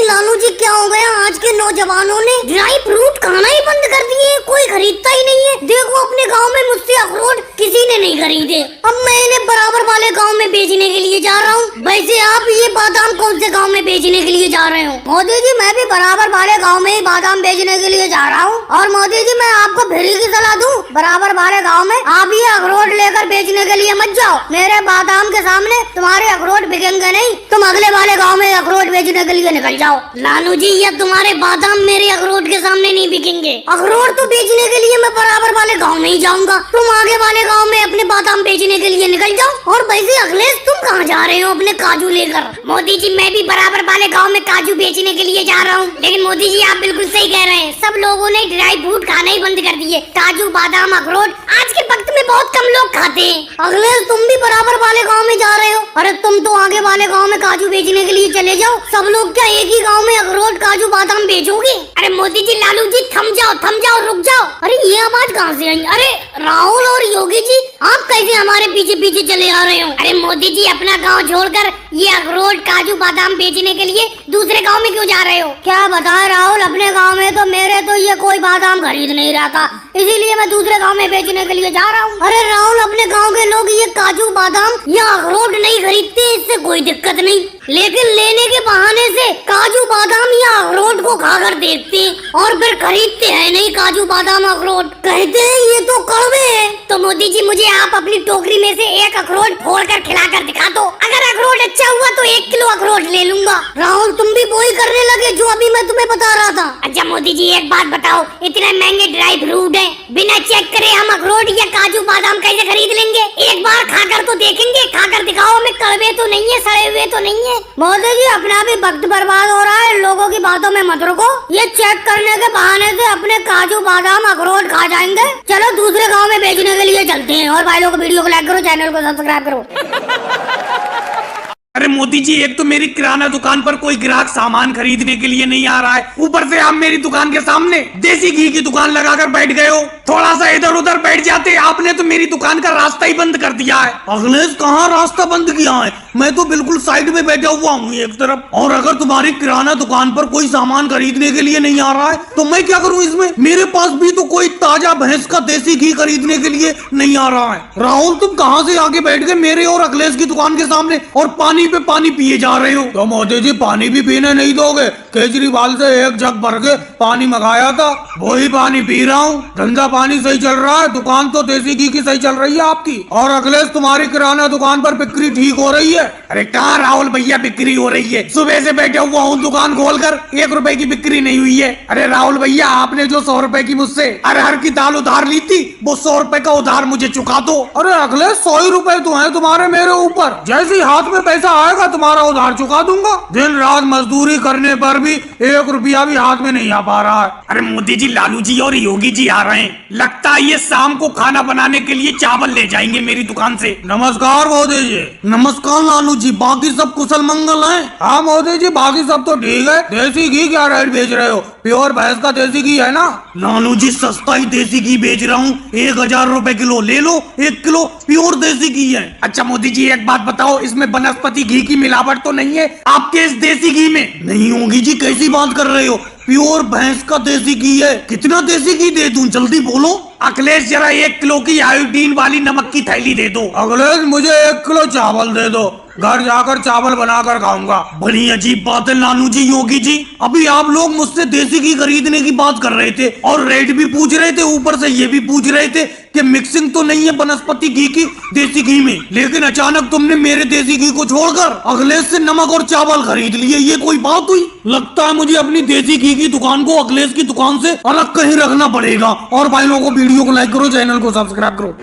लालू जी क्या हो गया, आज के नौजवानों ने ड्राई फ्रूट खाना ही बंद कर दिए, कोई खरीदता ही नहीं है। देखो अपने गांव में मुझसे अखरोट किसी ने नहीं खरीदे, अब मैं इन्हें बराबर वाले गांव में बेचने के लिए जा रहा हूँ। वैसे आप ये बादाम कौन से गांव में बेचने के लिए जा रहे हो? मोदी जी मैं भी बराबर वाले गाँव में ही बादाम बेचने के लिए जा रहा हूँ। और मोदी जी मैं आपको फ्री की सलाह दूँ, बराबर वाले गाँव में आप ये अखरोट लेकर बेचने के लिए मत जाओ। मेरे बादाम के सामने तुम्हारे अखरोट बिकेंगे नहीं, तुम अगले वाले गाँव में अखरोट बेचने के लिए निकल जाओ। लालू जी ये तुम्हारे बादाम मेरे अखरोट के सामने नहीं बिकेंगे। अखरोट तो बेचने के लिए मैं बराबर वाले गांव में ही जाऊंगा, तुम आगे वाले गांव में अपने बादाम बेचने के लिए निकल जाओ। और वैसे अखिलेश तुम कहाँ जा रहे हो अपने काजू लेकर? मोदी जी मैं भी बराबर वाले गाँव में काजू बेचने के लिए जा रहा हूँ। लेकिन मोदी जी आप बिल्कुल सही कह रहे हैं, सब लोगों ने ड्राई फ्रूट खाना ही बंद कर दिए। काजू बादाम अखरोट आज के वक्त में बहुत कम लोग खाते हैं। अखिलेश तुम भी बराबर वाले गाँव में जा रहे हो? अरे तुम तो आगे वाले गाँव में काजू बेचने के लिए चले जाओ, सब लोग क्या एक ही गांव में अखरोट काजू बादाम बेचोगे? अरे मोदी जी लालू जी थम जाओ रुक जाओ। अरे ये आवाज कहाँ से आई? अरे राहुल और योगी जी आप कैसे हमारे पीछे पीछे चले आ रहे हो? अरे मोदी जी अपना गांव छोड़कर ये अखरोट काजू बादाम बेचने के लिए दूसरे गांव में क्यों जा रहे हो? क्या बताए राहुल, अपने गाँव में तो मेरे तो ये कोई बादाम खरीद नहीं रहा था, इसीलिए मैं दूसरे गाँव में बेचने के लिए जा रहा हूँ। अरे राहुल अपने गाँव के लोग ये काजू बादाम या अखरोट नहीं खरीदते, इससे कोई दिक्कत नहीं, लेकिन लेने के बहाने से काजू बादाम या अखरोट को खाकर देखते हैं और फिर खरीदते हैं नहीं काजू बादाम अखरोट, कहते हैं ये तो कड़वे हैं। तो मोदी जी मुझे आप अपनी टोकरी में से एक अखरोट फोड़कर खिलाकर दिखा दो, अगर अखरोट अच्छा हुआ तो 1 किलो अखरोट ले लूंगा। राहुल तुम भी वही करने लगे जो अभी मैं तुम्हें बता रहा था। अच्छा मोदी जी एक बात बताओ, इतने महंगे ड्राई फ्रूट है, बिना चेक करे हम अखरोट या काजू बादाम कैसे खरीद लेंगे? एक बार खाकर तो देखेंगे, खाकर दिखाओ हमें कड़वे तो नहीं है, सड़े हुए तो नहीं है। मोदी जी अपना भी वक्त बर्बाद हो रहा है, लोगों की बातों में मत रुको, ये चेक करने के बहाने से अपने काजू बादाम अखरोट खा जाएंगे। चलो दूसरे गांव में बेचने के लिए चलते हैं। और भाई लोग वीडियो को लाइक करो, चैनल को सब्सक्राइब करो। अरे मोदी जी एक तो मेरी किराना दुकान पर कोई ग्राहक सामान खरीदने के लिए नहीं आ रहा है, ऊपर से आप मेरी दुकान के सामने देसी घी की दुकान लगाकर बैठ गए हो। थोड़ा सा इधर उधर बैठ जाते, आपने तो मेरी दुकान का रास्ता ही बंद कर दिया है। अखिलेश कहाँ रास्ता बंद किया है, मैं तो बिल्कुल साइड में बैठा हुआ हूँ एक तरफ। और अगर तुम्हारी किराना दुकान पर कोई सामान खरीदने के लिए नहीं आ रहा है तो मैं क्या करूँ इसमें? मेरे पास भी तो कोई ताजा भैंस का देसी घी खरीदने के लिए नहीं आ रहा है। राहुल तुम कहाँ से आके बैठ गए मेरे और अखिलेश की दुकान के सामने और पानी पे पानी पिए जा रहे हो? तो मोदी जी पानी भी पीने नहीं दोगे? केजरीवाल से एक जग भर के पानी मंगाया था, वही पानी पी रहा हूँ। धंधा पानी सही चल रहा है, दुकान तो देसी घी की सही चल रही है आपकी। और अखिलेश तुम्हारी किराना दुकान पर बिक्री ठीक हो रही है? अरे कहाँ राहुल भैया बिक्री हो रही है, सुबह से बैठा हुआ हूँ दुकान खोलकर, 1 रुपए की बिक्री नहीं हुई है। अरे राहुल भैया आपने जो 100 रुपए की मुझसे अरहर की दाल उधार ली थी, वो 100 रुपए का उधार मुझे चुका दो। अरे अखिलेश 100 ही रुपए तो है तुम्हारे मेरे ऊपर, जैसे ही हाथ में पैसा आएगा तुम्हारा उधार चुका दूंगा। दिन रात मजदूरी करने पर भी 1 रुपया भी हाथ में नहीं आ पा रहा है। अरे मोदी जी लालू जी और योगी जी आ रहे हैं, लगता है ये शाम को खाना बनाने के लिए चावल ले जाएंगे मेरी दुकान से। नमस्कार मोदी जी। नमस्कार लालू जी, बाकी सब कुशल मंगल है? हाँ मोदी जी बाकी सब तो ठीक है। देसी घी क्या रेट बेच रहे हो? प्योर भैंस का देसी घी है ना? लालू जी सस्ता ही देसी घी बेच रहा हूँ, 1000 रुपए किलो ले लो, 1 किलो प्योर देसी घी है। अच्छा मोदी जी एक बात बताओ, इसमें वनस्पति घी की मिलावट तो नहीं है आपके इस देसी घी में? नहीं होगी जी, कैसी बात कर रहे हो, प्योर भैंस का देसी घी है। कितना देसी घी दे दूं जल्दी बोलो? अखिलेश जरा 1 किलो की आयोडीन वाली नमक की थैली दे दो। अखिलेश मुझे 1 किलो चावल दे दो, घर जाकर चावल बनाकर खाऊंगा। बड़ी अजीब बात है लालू जी योगी जी, अभी आप लोग मुझसे देसी घी खरीदने की बात कर रहे थे और रेट भी पूछ रहे थे, ऊपर से ये भी पूछ रहे थे कि मिक्सिंग तो नहीं है वनस्पति घी की देसी घी में, लेकिन अचानक तुमने मेरे देसी घी को छोड़कर अखिलेश से नमक और चावल खरीद लिए। ये कोई बात हुई? लगता है मुझे अपनी देसी घी की दुकान को अखिलेश की दुकान से अलग कहीं रखना पड़ेगा। और भाई लोगों को वीडियो को लाइक करो, चैनल को सब्सक्राइब करो।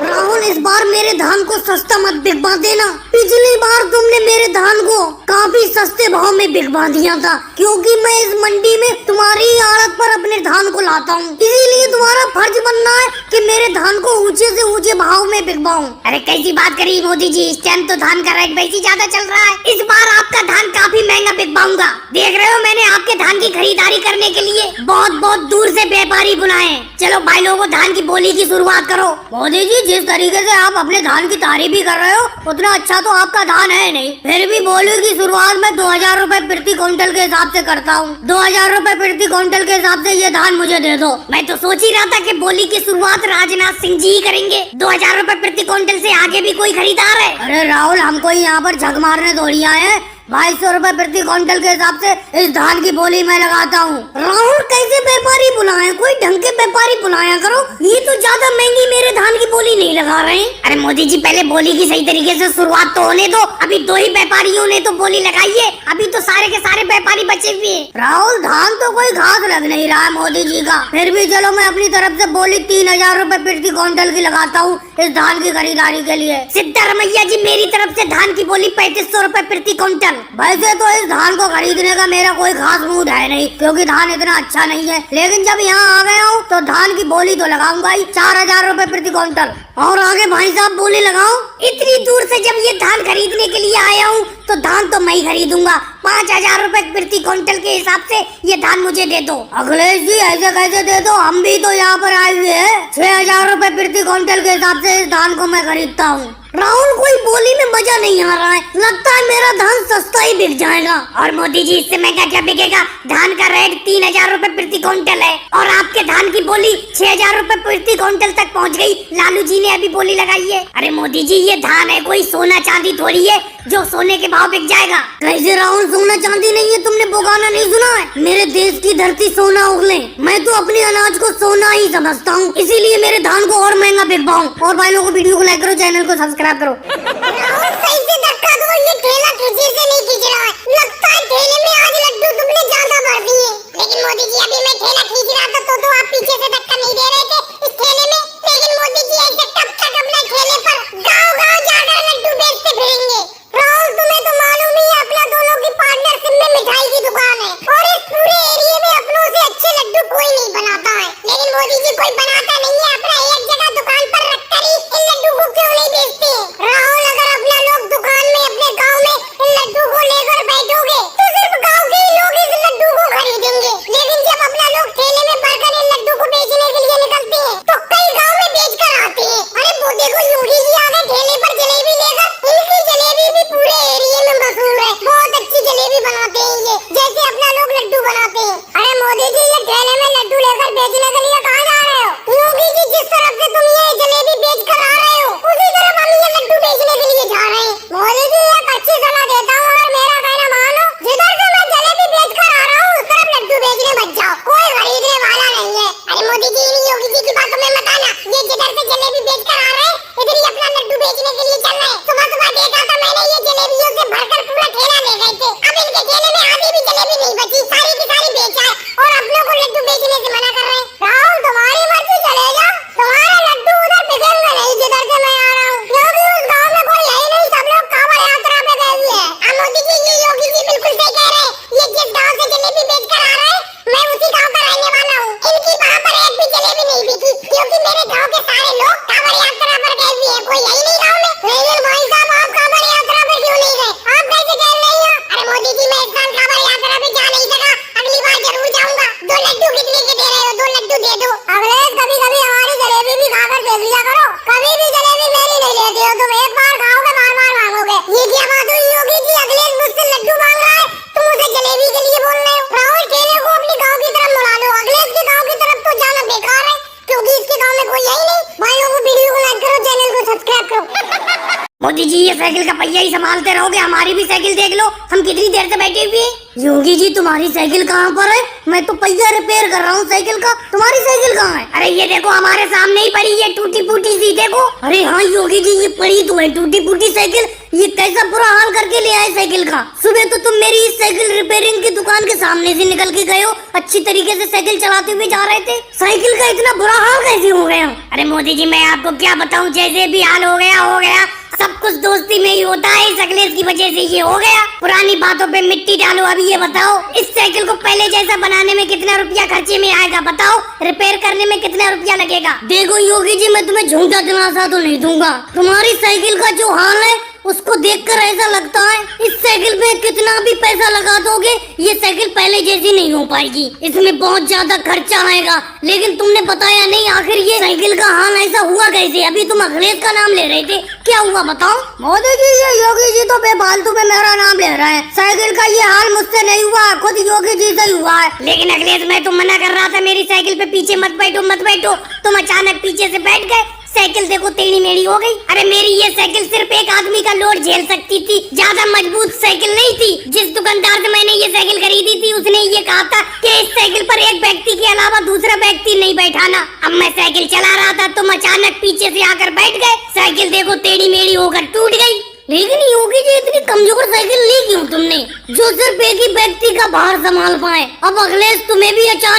राहुल इस बार मेरे धान को सस्ता मत बिकवा देना, पिछली बार तुमने मेरे धान को काफी सस्ते भाव में बिकवा दिया था, क्योंकि मैं इस मंडी में तुम्हारी आड़त पर अपने धान को लाता हूँ, इसीलिए तुम्हारा फर्ज बनना है कि मेरे धान को ऊंचे से ऊंचे भाव में बिकवाऊं। अरे कैसी बात करी मोदी जी, इस टाइम तो धान का रेट वैसे ज्यादा चल रहा है, इस बार आपका धान काफी महंगा बिकवाऊंगा। देख रहे हो मैंने आपके धान की खरीदारी करने के लिए बहुत बहुत दूर से व्यापारी बुलाए। चलो भाई लोगों धान की बोली की शुरुआत करो। मोदी जी जिस तरीके से आप अपने धान की तारीफ भी कर रहे हो उतना अच्छा तो आपका धान है नहीं। फिर भी बोली की शुरुआत में 2000 रूपए प्रति क्विंटल के हिसाब से करता हूँ। 2000 रूपए प्रति क्विंटल के हिसाब से ये धान मुझे दे दो। मैं तो सोच ही रहा था कि बोली की शुरुआत राजनाथ सिंह जी ही करेंगे। 2000 रूपए प्रति क्विंटल से आगे भी कोई खरीदार है? अरे राहुल, हमको यहाँ पर झक मारने थोड़ी आए हैं। 2200 रूपए प्रति क्विंटल के हिसाब से इस धान की बोली मैं लगाता हूँ। राहुल, कैसे व्यापारी बुलाए? कोई ढंग के व्यापारी बुलाया करो। ये तो ज्यादा महंगी मेरे धान की बोली नहीं लगा रहे हैं। अरे मोदी जी, पहले बोली की सही तरीके से शुरुआत तो होने दो। अभी 2 ही व्यापारियों ने तो बोली लगाई है, अभी तो सारे के सारे व्यापारी बचे हुए हैं। राहुल, धान तो कोई घास लग नहीं रहा है मोदी जी का। फिर भी चलो, मैं अपनी तरफ से बोली 3000 रूपए प्रति क्विंटल की लगाता हूँ इस धान की खरीदारी के लिए। सिद्धारमैया जी, मेरी तरफ से धान की बोली 3500 रूपए प्रति क्विंटल। वैसे तो इस धान को खरीदने का मेरा कोई खास मूड है नहीं, क्योंकि धान इतना अच्छा नहीं है, लेकिन जब यहाँ आ गया हूँ तो धान की बोली तो लगाऊंगा ही, 4000 रूपए प्रति क्विंटल। और आगे भाई साहब बोली लगाओ। इतनी दूर से जब ये धान खरीदने के लिए आया हूँ तो धान तो मैं ही खरीदूंगा। 5000 रूपए प्रति क्विंटल के हिसाब से ये धान मुझे दे दो। अखिलेश जी, ऐसे कैसे दे दो? हम भी तो यहाँ पर आए हुए हैं। 6000 रूपए प्रति क्विंटल के हिसाब से इस धान को मैं खरीदता हूँ। राहुल, कोई बोली में मजा नहीं आ रहा है। लगता है मेरा धान सस्ता ही बिक जाएगा। और मोदी जी, इससे महंगा क्या बिकेगा? धान का रेट 3000 रूपए प्रति क्विंटल है और आपके धान की बोली 6000 रूपए प्रति क्विंटल तक पहुंच गई। लालू जी ने अभी बोली लगाई है। अरे मोदी जी, ये धान है, कोई सोना चांदी थोड़ी है जो सोने के भाव बिक जाएगा। कैसे राहुल, सोना चांदी नहीं है? तुमने वो गाना नहीं सुना है? मेरे देश की धरती सोना उगले। मैं तो अपने अनाज को सोना ही समझता हूँ, इसीलिए मेरे धान को और महंगा बिकवाऊं। और भाई लोगों को वीडियो को लाइक करो, चैनल को सब्सक्राइब करो। राहुल, सही से धक्का दो, ये ठेला खींचे से नहीं खींच रहा है। लगता है ठेले में आज लड्डू तुमने ज्यादा भर दिए। लेकिन मोदी जी, अभी मैं ठेला खींच रहा था तो आप पीछे से धक्का नहीं दे रहे थे इस ठेले में। लेकिन मोदी जी, ऐसे कब तक अपने ठेले पर गाँव-गाँव जाकर लड्डू बेचते फिरेंगे? राहुल, तुम्हें तो मालूम ही है अपना दोनों की पार्टनरशिप में मिठाई की दुकान है और इस पूरे एरिया में अपनों से अच्छे लड्डू कोई नहीं बनाता है। लेकिन मोदी जी, कोई बनाता नहीं है, अपना एक जगह दुकान पर रखकर ही इन लड्डू को क्यों नहीं बेचते? राहुल, अगर अपना लोग दुकान में अपने गांव में इन लड्डू को लेकर बैठोगे तो सिर्फ गांव के ही लोग इस लड्डू को खरीदेंगे। लेकिन जब अपना लोग ठेले में भरकर इन लड्डू को बेचने के लिए निकलते हैं तो कई गांव में बेच कर आते हैं। अरे वो देखो, योगी जी आ गए ठेले पर जलेबी लेकर। इनकी जलेबी भी पूरे एरिया में मशहूर है, बहुत अच्छी जलेबी बनाते हैं ये, जैसे अपना लोग लड्डू बनाते हैं। अरे मोदी जी, ये ठेले में लड्डू लेकर बेचने के लिए कहाँ जा रहे हो? योगी जी, जिस तरफ से तुम ये जलेबी बेच कर आ रहे हो उसी तरफ हम ये लड्डू बेचने के लिए जा रहे हैं। मोदी जी, एक अच्छी सलाह देता हूँ, अगर मेरा कहना मानो, जिधर से मैं जलेबी बेच कर आ रहा हूँ उस तरफ लड्डू बेचने मत जाओ, कोई खरीदने वाला नहीं है। अरे मोदी जी, इन योगी जी की बातों में मत आना। ये जिधर से जलेबी बेच कर आ रहे हैं इधर ही अपना लड्डू बेचने के लिए चल रहे हैं। सुबह सुबह देखा था मैंने, ये जलेबियों से भरकर पूरा ठेला ले गए थे। अब इनके ठेले में आधी भी जलेबी नहीं बची, सारी की सारी बेचा है और अपनों को लड्डू बेचने से मना कर रहे हैं। राहुल, तुम्हारी मर्जी, चले जाओ, तुम्हारे लड्डू उधर बिकेंगे नहीं जिधर से मैं आ रहा हूँ, क्योंकि उस गाँव में कोई है ही नहीं, सब लोग कांवड़ यात्रा पे गए हुए हैं। अब मोदी जी, ये योगी जी बिल्कुल सही कह रहे हैं। ये जिस गाँव से जलेबी बेच कर आ रहे हैं मैं उसी गाँव का रहने वाला हूँ। इनकी वहाँ पर एक भी जलेबी नहीं बिकी, क्योंकि मेरे गाँव के सारे लोग कांवड़ यात्रा पर गए हुए हैं, कोई है ही नहीं गाँव में। लेकिन भाई साहब, आप कांवड़ यात्रा पर क्यों नहीं गए? आप कैसे कह रहे हैं? अरे मोदी जी, मैं इस साल कांवड़ यात्रा पे जा नहीं सका, अगली बार जरूर जाऊंगा। 2 लड्डू कितने के दे रहे हो? 2 लड्डू दे दो। अगले कभी कभी हमारी जलेबी भी खाकर देख लिया करो, कभी भी जलेबी मेरी नहीं लेते हो तुम। एक बार खाओगे बार बार मांगोगे। ये क्या बात हुई योगी जी? अगले मुझसे लड्डू मांग रहा है, तुम उसे जलेबी के लिए बोल रहे हो? राहुल, ठेले को अपनी गाँव की तरफ मुड़ा लो, अगले के गाँव की तरफ तो जाना बेकार है, क्योंकि इसके गाँव में कोई है ही नहीं। भाई लोगों को वीडियो को लाइक करो, चैनल को सब्सक्राइब करो। मोदी जी, ये साइकिल का पहिया ही संभालते रहोगे? हमारी भी साइकिल देख लो, हम कितनी देर से बैठे हुए हैं। योगी जी, तुम्हारी साइकिल कहाँ पर है? मैं तो पहिया रिपेयर कर रहा हूँ साइकिल का, तुम्हारी साइकिल कहाँ है? अरे ये देखो, हमारे सामने ही पड़ी है, टूटी फूटी सी, देखो। अरे हाँ योगी जी, ये पड़ी तो है टूटी फूटी साइकिल। ये कैसा बुरा हाल करके ले आए साइकिल का। सुबह तो तुम मेरी इस साइकिल रिपेयरिंग की दुकान के सामने से निकल के गए हो, अच्छी तरीके से साइकिल चलाते हुए जा रहे थे, साइकिल का इतना बुरा हाल कैसे हो गया? अरे मोदी जी, मैं आपको क्या बताऊं, जैसे भी हाल हो गया। सब कुछ दोस्ती में ही होता है, इस अखिलेश की वजह से ये हो गया। पुरानी बातों पे मिट्टी डालो। अभी ये बताओ, इस साइकिल को पहले जैसा बनाने में कितना रुपया खर्चे में आएगा? बताओ, रिपेयर करने में कितना रुपया लगेगा? देखो योगी जी, मैं तुम्हें झूठा दिलासा तो नहीं दूंगा, तुम्हारी साइकिल का जो हाल है उसको देखकर ऐसा लगता है इस साइकिल पे कितना भी पैसा लगा दोगे ये साइकिल पहले जैसी नहीं हो पाएगी, इसमें बहुत ज्यादा खर्चा आएगा। लेकिन तुमने बताया नहीं आखिर ये साइकिल का हाल ऐसा हुआ कैसे? अभी तुम अखिलेश का नाम ले रहे थे, क्या हुआ बताओ? मोदी जी ये योगी जी तो बेफालतू में मेरा नाम ले रहे हैं। साइकिल का ये हाल मुझसे नहीं हुआ, खुद योगी जी से हुआ है। लेकिन अखिलेश मैं तो मना कर रहा था मेरी साइकिल पे पीछे मत बैठो। तुम अचानक पीछे से बैठ गए, साइकिल देखो टेढ़ी मेढ़ी हो गई। अरे मेरी ये साइकिल सिर्फ एक आदमी का लोड झेल सकती थी, ज्यादा मजबूत साइकिल नहीं थी। जिस दुकानदार से मैंने ये साइकिल खरीदी थी उसने ये कहा था कि इस साइकिल पर एक व्यक्ति के अलावा दूसरा व्यक्ति नहीं बैठाना। अब मैं साइकिल चला रहा था, तुम अचानक पीछे से आकर बैठ गए, साइकिल देखो टेढ़ी मेढ़ी होकर टूट गई। लेकिन योगी जी इतनी कमजोर साइकिल ली क्यों तुमने जो सिर्फ एक ही व्यक्ति का भार संभाल पाए? अब अखिलेश तुम्हें भी अचानक